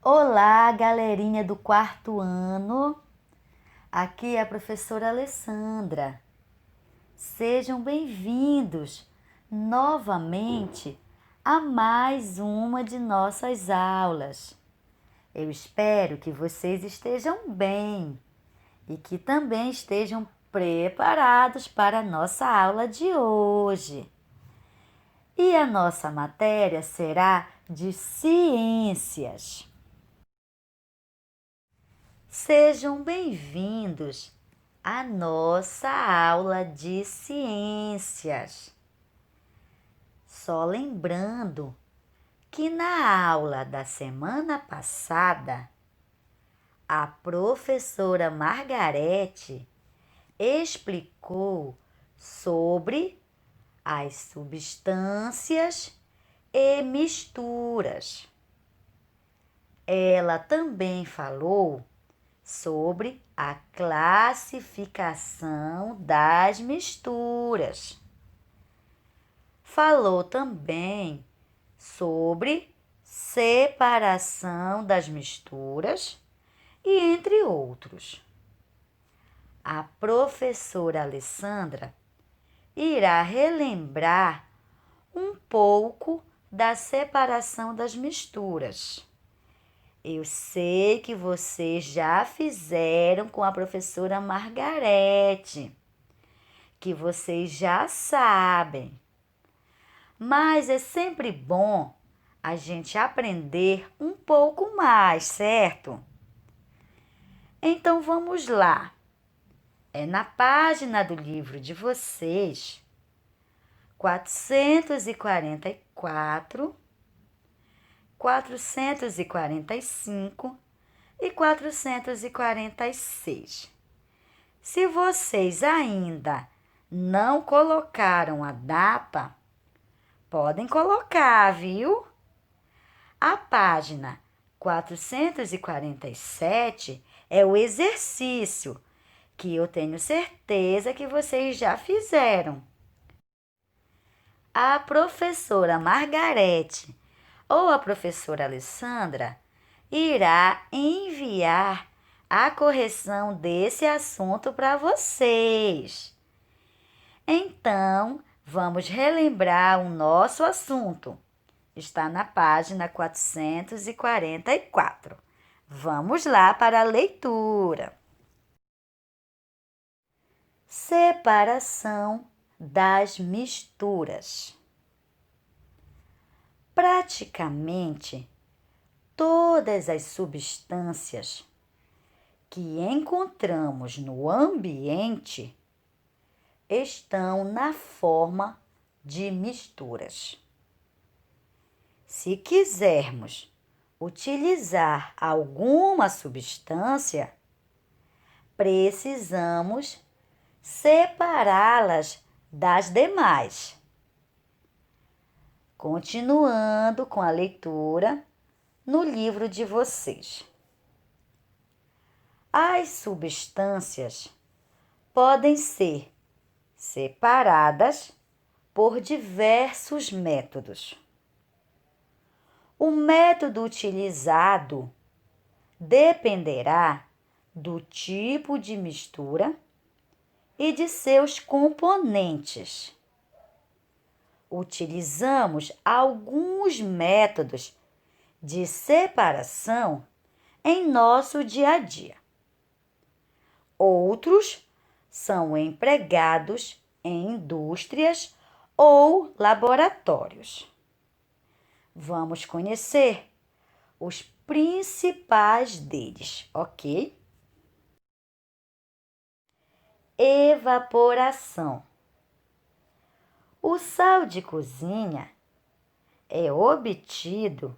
Olá, galerinha do quarto ano. Aqui é a professora Alessandra. Sejam bem-vindos novamente a mais uma de nossas aulas. Eu espero que vocês estejam bem e que também estejam preparados para a nossa aula de hoje. E a nossa matéria será de ciências. Sejam bem-vindos à nossa aula de ciências. Só lembrando que na aula da semana passada, a professora Margarete explicou sobre as substâncias e misturas. Ela também falou sobre a classificação das misturas. Falou também sobre separação das misturas e entre outros. A professora Alessandra irá relembrar um pouco da separação das misturas. Eu sei que vocês já fizeram com a professora Margarete, que vocês já sabem. Mas é sempre bom a gente aprender um pouco mais, certo? Então vamos lá. É na página do livro de vocês, 444, 445 e 446. Se vocês ainda não colocaram a data, podem colocar, viu? A página 447 é o exercício que eu tenho certeza que vocês já fizeram. A professora Margarete ou a professora Alessandra irá enviar a correção desse assunto para vocês. Então, vamos relembrar o nosso assunto. Está na página 444. Vamos lá para a leitura. Separação das misturas. Praticamente todas as substâncias que encontramos no ambiente estão na forma de misturas. Se quisermos utilizar alguma substância, precisamos separá-las das demais. Continuando com a leitura no livro de vocês. As substâncias podem ser separadas por diversos métodos. O método utilizado dependerá do tipo de mistura e de seus componentes. Utilizamos alguns métodos de separação em nosso dia a dia. Outros são empregados em indústrias ou laboratórios. Vamos conhecer os principais deles, ok? Evaporação. O sal de cozinha é obtido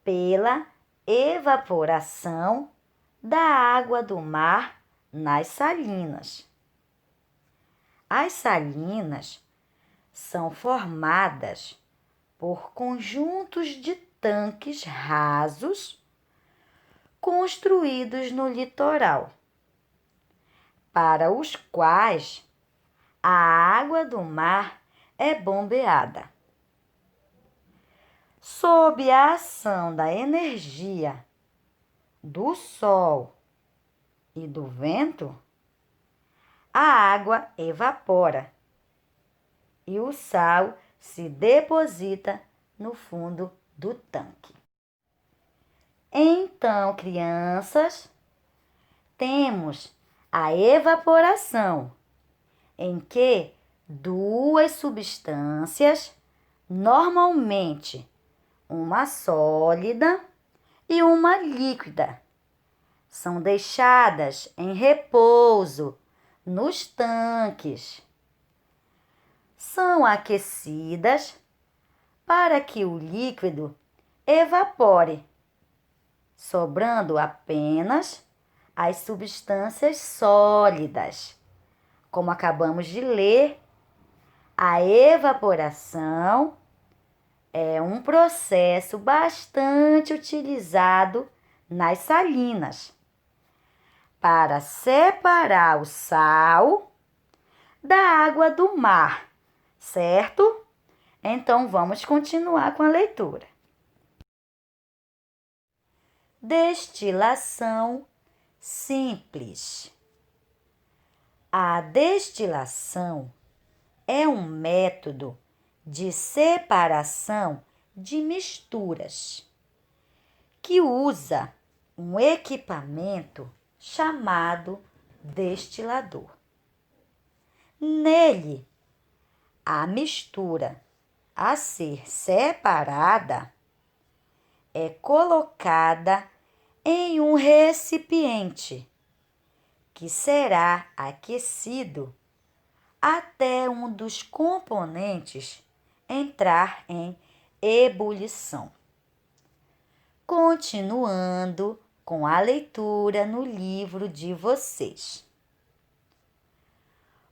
pela evaporação da água do mar nas salinas. As salinas são formadas por conjuntos de tanques rasos construídos no litoral, para os quais a água do mar é bombeada. Sob a ação da energia do sol e do vento, a água evapora e o sal se deposita no fundo do tanque. Então, crianças, temos a evaporação, em que duas substâncias, normalmente uma sólida e uma líquida, são deixadas em repouso nos tanques. São aquecidas para que o líquido evapore, sobrando apenas as substâncias sólidas. Como acabamos de ler, a evaporação é um processo bastante utilizado nas salinas para separar o sal da água do mar, certo? Então, vamos continuar com a leitura. Destilação simples. A destilação é um método de separação de misturas que usa um equipamento chamado destilador. Nele, a mistura a ser separada é colocada em um recipiente que será aquecido até um dos componentes entrar em ebulição. Continuando com a leitura no livro de vocês.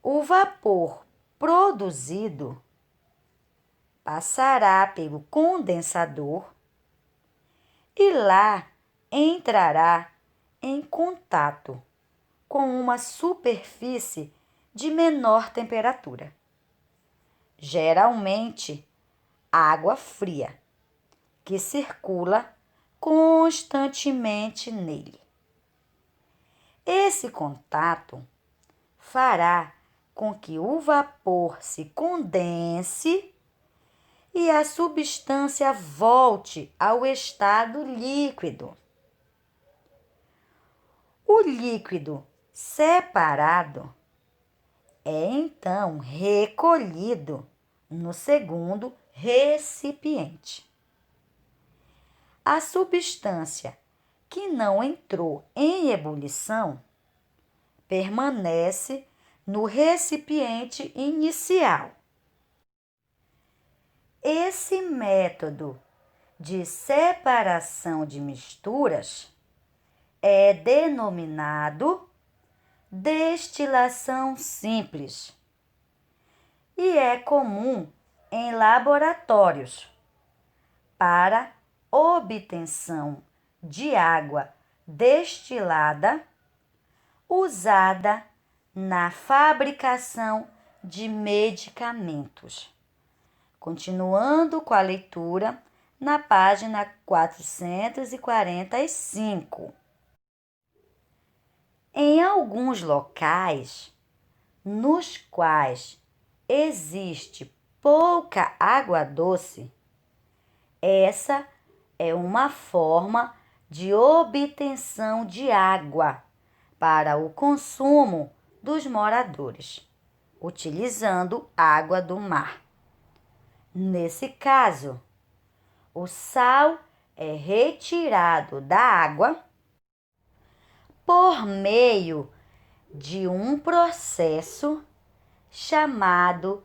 O vapor produzido passará pelo condensador e lá entrará em contato com uma superfície de menor temperatura, geralmente água fria, que circula constantemente nele. Esse contato fará com que o vapor se condense e a substância volte ao estado líquido. O líquido separado é então recolhido no segundo recipiente. A substância que não entrou em ebulição permanece no recipiente inicial. Esse método de separação de misturas é denominado destilação simples e é comum em laboratórios para obtenção de água destilada usada na fabricação de medicamentos. Continuando com a leitura na página 445. Em alguns locais nos quais existe pouca água doce, essa é uma forma de obtenção de água para o consumo dos moradores, utilizando água do mar. Nesse caso, o sal é retirado da água por meio de um processo chamado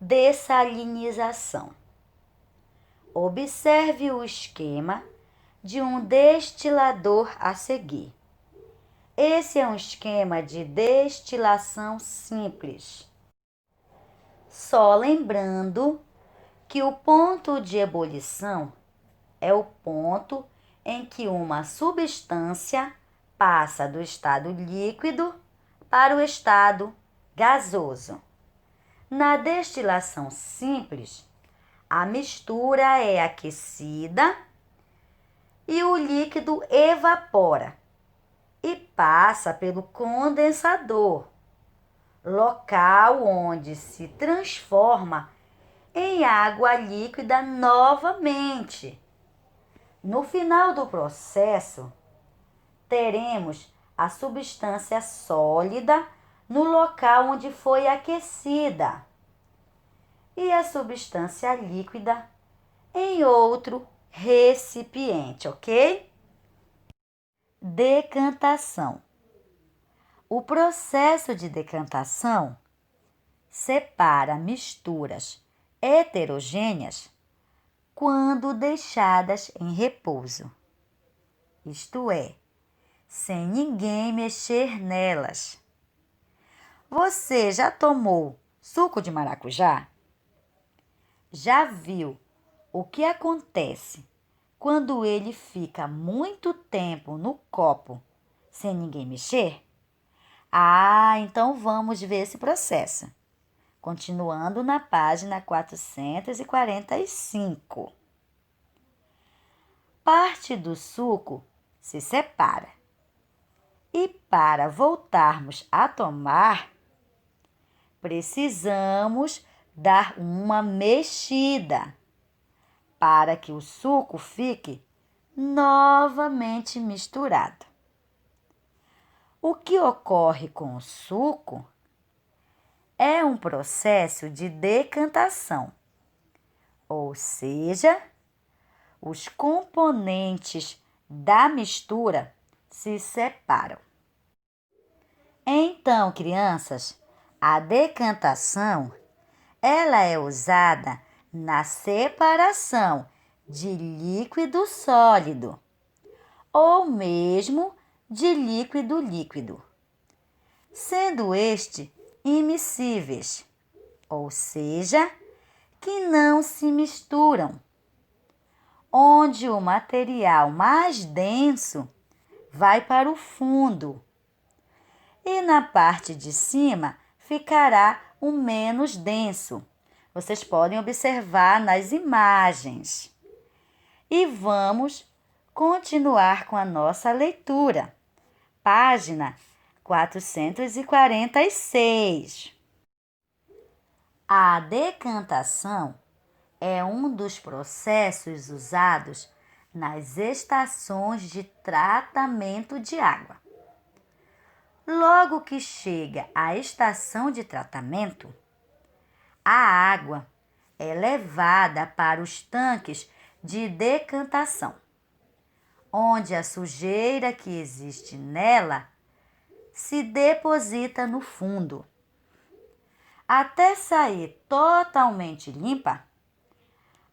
dessalinização. Observe o esquema de um destilador a seguir. Esse é um esquema de destilação simples. Só lembrando que o ponto de ebulição é o ponto em que uma substância passa do estado líquido para o estado gasoso. Na destilação simples, a mistura é aquecida e o líquido evapora e passa pelo condensador, local onde se transforma em água líquida novamente. No final do processo, teremos a substância sólida no local onde foi aquecida e a substância líquida em outro recipiente, ok? Decantação. O processo de decantação separa misturas heterogêneas quando deixadas em repouso, isto é, sem ninguém mexer nelas. Você já tomou suco de maracujá? Já viu o que acontece quando ele fica muito tempo no copo sem ninguém mexer? Então vamos ver esse processo. Continuando na página 445. Parte do suco se separa. E para voltarmos a tomar, precisamos dar uma mexida para que o suco fique novamente misturado. O que ocorre com o suco é um processo de decantação, ou seja, os componentes da mistura se separam. Então, crianças, a decantação, ela é usada na separação de líquido sólido ou mesmo de líquido líquido, sendo este imiscíveis, ou seja, que não se misturam, onde o material mais denso vai para o fundo e na parte de cima ficará o menos denso. Vocês podem observar nas imagens. E vamos continuar com a nossa leitura. Página 446. A decantação é um dos processos usados nas estações de tratamento de água. Logo que chega a estação de tratamento, a água é levada para os tanques de decantação, onde a sujeira que existe nela se deposita no fundo. Até sair totalmente limpa,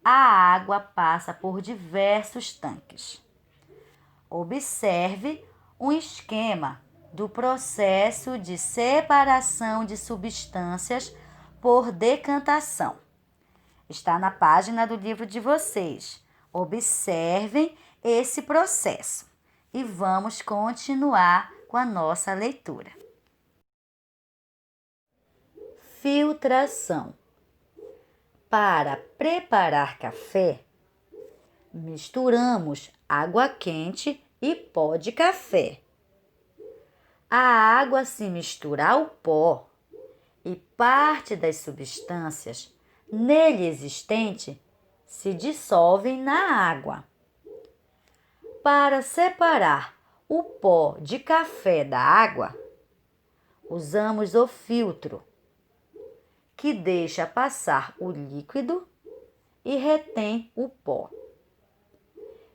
a água passa por diversos tanques. Observe um esquema do processo de separação de substâncias por decantação. Está na página do livro de vocês. Observem esse processo e vamos continuar com a nossa leitura. Filtração. Para preparar café, misturamos água quente e pó de café. A água se mistura ao pó e parte das substâncias nele existente se dissolvem na água. Para separar o pó de café da água, usamos o filtro, que deixa passar o líquido e retém o pó.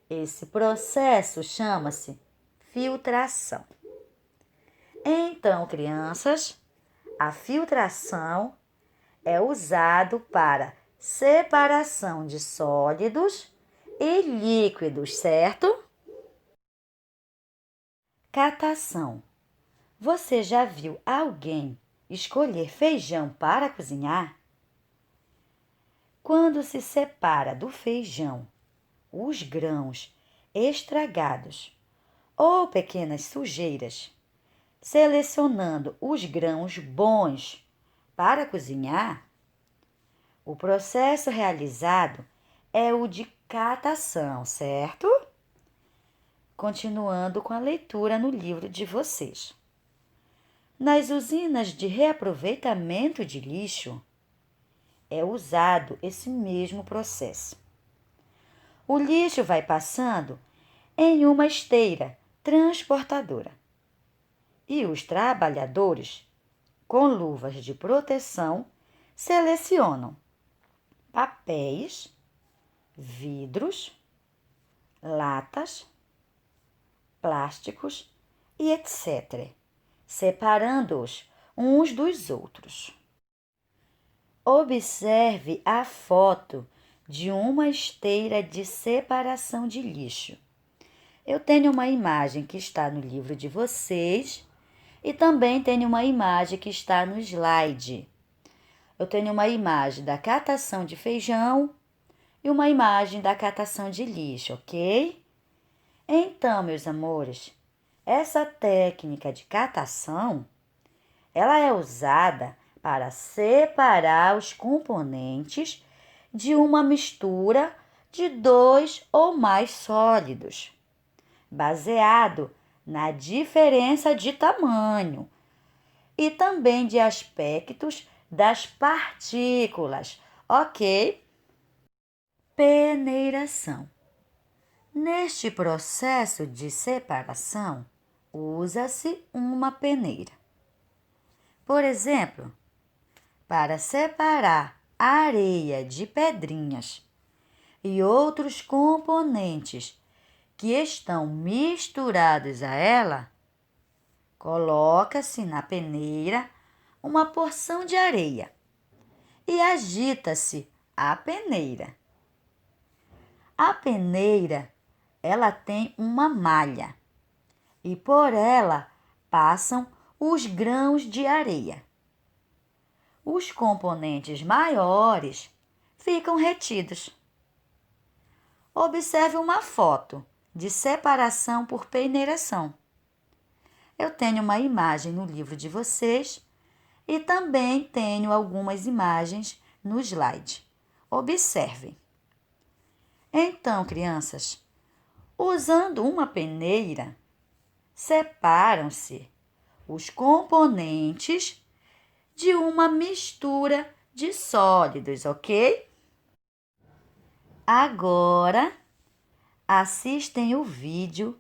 Esse processo chama-se filtração. Então, crianças, a filtração é usado para separação de sólidos e líquidos, certo? Catação. Você já viu alguém escolher feijão para cozinhar? Quando se separa do feijão os grãos estragados ou pequenas sujeiras, selecionando os grãos bons para cozinhar, o processo realizado é o de catação, certo? Continuando com a leitura no livro de vocês. Nas usinas de reaproveitamento de lixo, é usado esse mesmo processo. O lixo vai passando em uma esteira transportadora e os trabalhadores, com luvas de proteção, selecionam papéis, vidros, latas, plásticos e etc., separando-os uns dos outros. Observe a foto de uma esteira de separação de lixo. Eu tenho uma imagem que está no livro de vocês e também tenho uma imagem que está no slide. Eu tenho uma imagem da catação de feijão e uma imagem da catação de lixo, ok? Então, meus amores, essa técnica de catação, ela é usada para separar os componentes de uma mistura de 2 ou mais sólidos, baseado na diferença de tamanho e também de aspectos das partículas, ok? Peneiração. Neste processo de separação, usa-se uma peneira. Por exemplo, para separar areia de pedrinhas e outros componentes que estão misturados a ela, coloca-se na peneira uma porção de areia e agita-se a peneira. A peneira, ela tem uma malha e por ela passam os grãos de areia. Os componentes maiores ficam retidos. Observe uma foto de separação por peneiração. Eu tenho uma imagem no livro de vocês e também tenho algumas imagens no slide. Observem. Então, crianças, usando uma peneira, separam-se os componentes de uma mistura de sólidos, ok? Agora, assistem o vídeo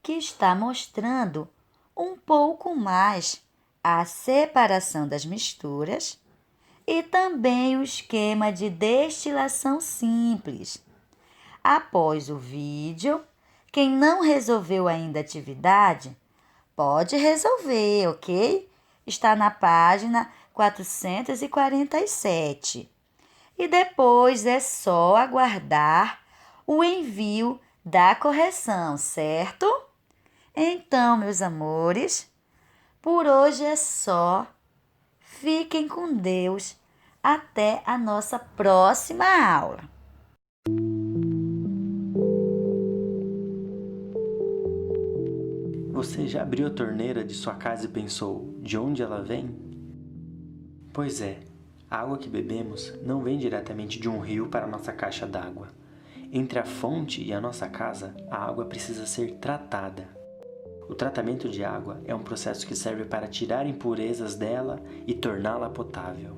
que está mostrando um pouco mais a separação das misturas e também o esquema de destilação simples. Após o vídeo, quem não resolveu ainda a atividade, pode resolver, ok? Está na página 447. E depois é só aguardar o envio da correção, certo? Então, meus amores, por hoje é só. Fiquem com Deus. Até a nossa próxima aula. Você já abriu a torneira de sua casa e pensou, de onde ela vem? Pois é, a água que bebemos não vem diretamente de um rio para a nossa caixa d'água. Entre a fonte e a nossa casa, a água precisa ser tratada. O tratamento de água é um processo que serve para tirar impurezas dela e torná-la potável.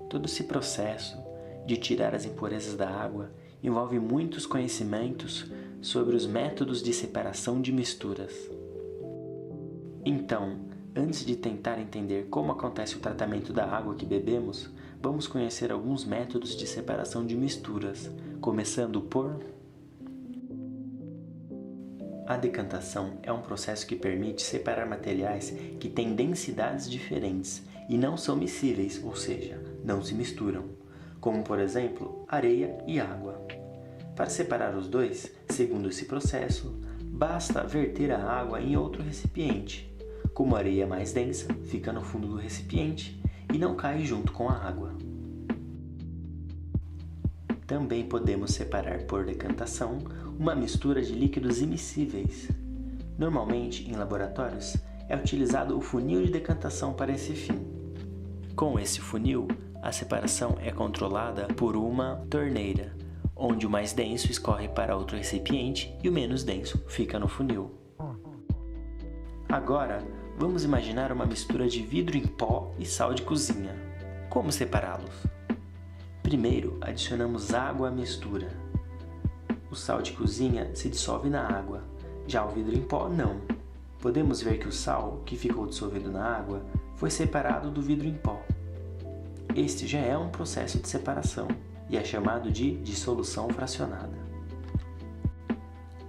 Todo esse processo de tirar as impurezas da água envolve muitos conhecimentos sobre os métodos de separação de misturas. Então, antes de tentar entender como acontece o tratamento da água que bebemos, vamos conhecer alguns métodos de separação de misturas, começando por... A decantação é um processo que permite separar materiais que têm densidades diferentes e não são miscíveis, ou seja, não se misturam, como por exemplo, areia e água. Para separar os dois, segundo esse processo, basta verter a água em outro recipiente. Como a areia é mais densa, fica no fundo do recipiente e não cai junto com a água. Também podemos separar por decantação uma mistura de líquidos immiscíveis. Normalmente, em laboratórios, é utilizado o funil de decantação para esse fim. Com esse funil, a separação é controlada por uma torneira, onde o mais denso escorre para outro recipiente e o menos denso fica no funil. Agora, vamos imaginar uma mistura de vidro em pó e sal de cozinha. Como separá-los? Primeiro, adicionamos água à mistura. O sal de cozinha se dissolve na água, já o vidro em pó não. Podemos ver que o sal, que ficou dissolvido na água, foi separado do vidro em pó. Este já é um processo de separação e é chamado de dissolução fracionada.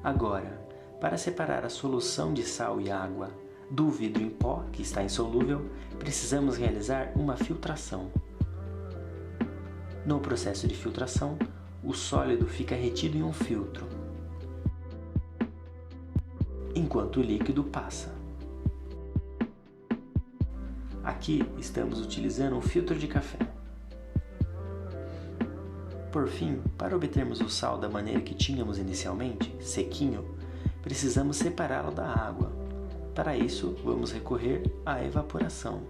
Agora, para separar a solução de sal e água do vidro em pó, que está insolúvel, precisamos realizar uma filtração. No processo de filtração, o sólido fica retido em um filtro, enquanto o líquido passa. Aqui estamos utilizando um filtro de café. Por fim, para obtermos o sal da maneira que tínhamos inicialmente, sequinho, precisamos separá-lo da água. Para isso, vamos recorrer à evaporação,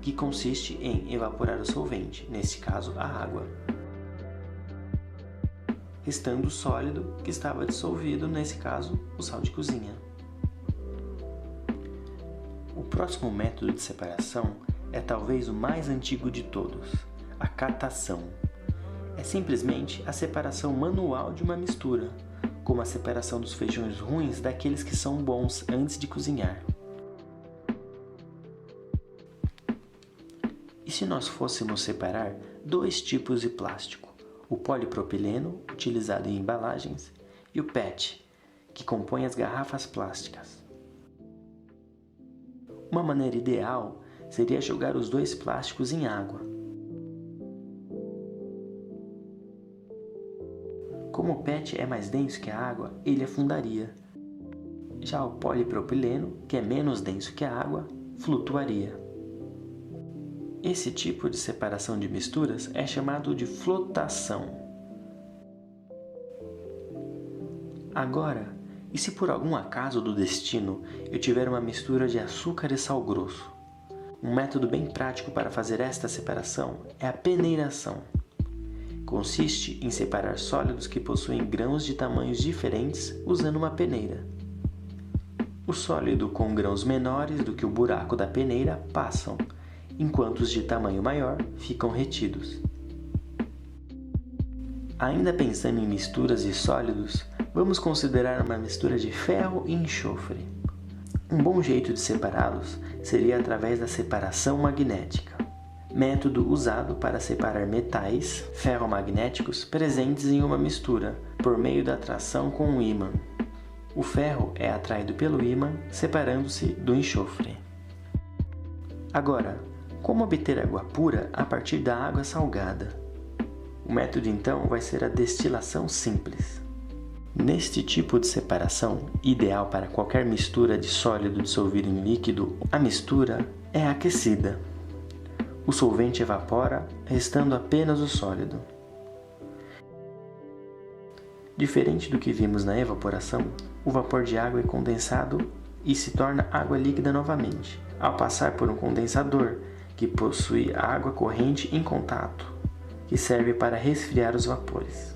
que consiste em evaporar o solvente, neste caso a água, restando o sólido que estava dissolvido, nesse caso o sal de cozinha. O próximo método de separação é talvez o mais antigo de todos, a catação. É simplesmente a separação manual de uma mistura, como a separação dos feijões ruins daqueles que são bons antes de cozinhar. E se nós fôssemos separar dois tipos de plástico, o polipropileno, utilizado em embalagens, e o PET, que compõe as garrafas plásticas? Uma maneira ideal seria jogar os dois plásticos em água. Como o PET é mais denso que a água, ele afundaria. Já o polipropileno, que é menos denso que a água, flutuaria. Esse tipo de separação de misturas é chamado de flotação. Agora, e se por algum acaso do destino eu tiver uma mistura de açúcar e sal grosso? Um método bem prático para fazer esta separação é a peneiração. Consiste em separar sólidos que possuem grãos de tamanhos diferentes usando uma peneira. O sólido com grãos menores do que o buraco da peneira passam, enquanto os de tamanho maior ficam retidos. Ainda pensando em misturas de sólidos, vamos considerar uma mistura de ferro e enxofre. Um bom jeito de separá-los seria através da separação magnética, método usado para separar metais ferromagnéticos presentes em uma mistura por meio da atração com um ímã. O ferro é atraído pelo ímã, separando-se do enxofre. Agora, como obter água pura a partir da água salgada? O método então vai ser a destilação simples. Neste tipo de separação, ideal para qualquer mistura de sólido dissolvido em líquido, a mistura é aquecida. O solvente evapora, restando apenas o sólido. Diferente do que vimos na evaporação, o vapor de água é condensado e se torna água líquida novamente, ao passar por um condensador, que possui água corrente em contato, que serve para resfriar os vapores.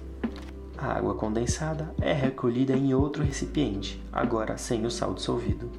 A água condensada é recolhida em outro recipiente, agora sem o sal dissolvido.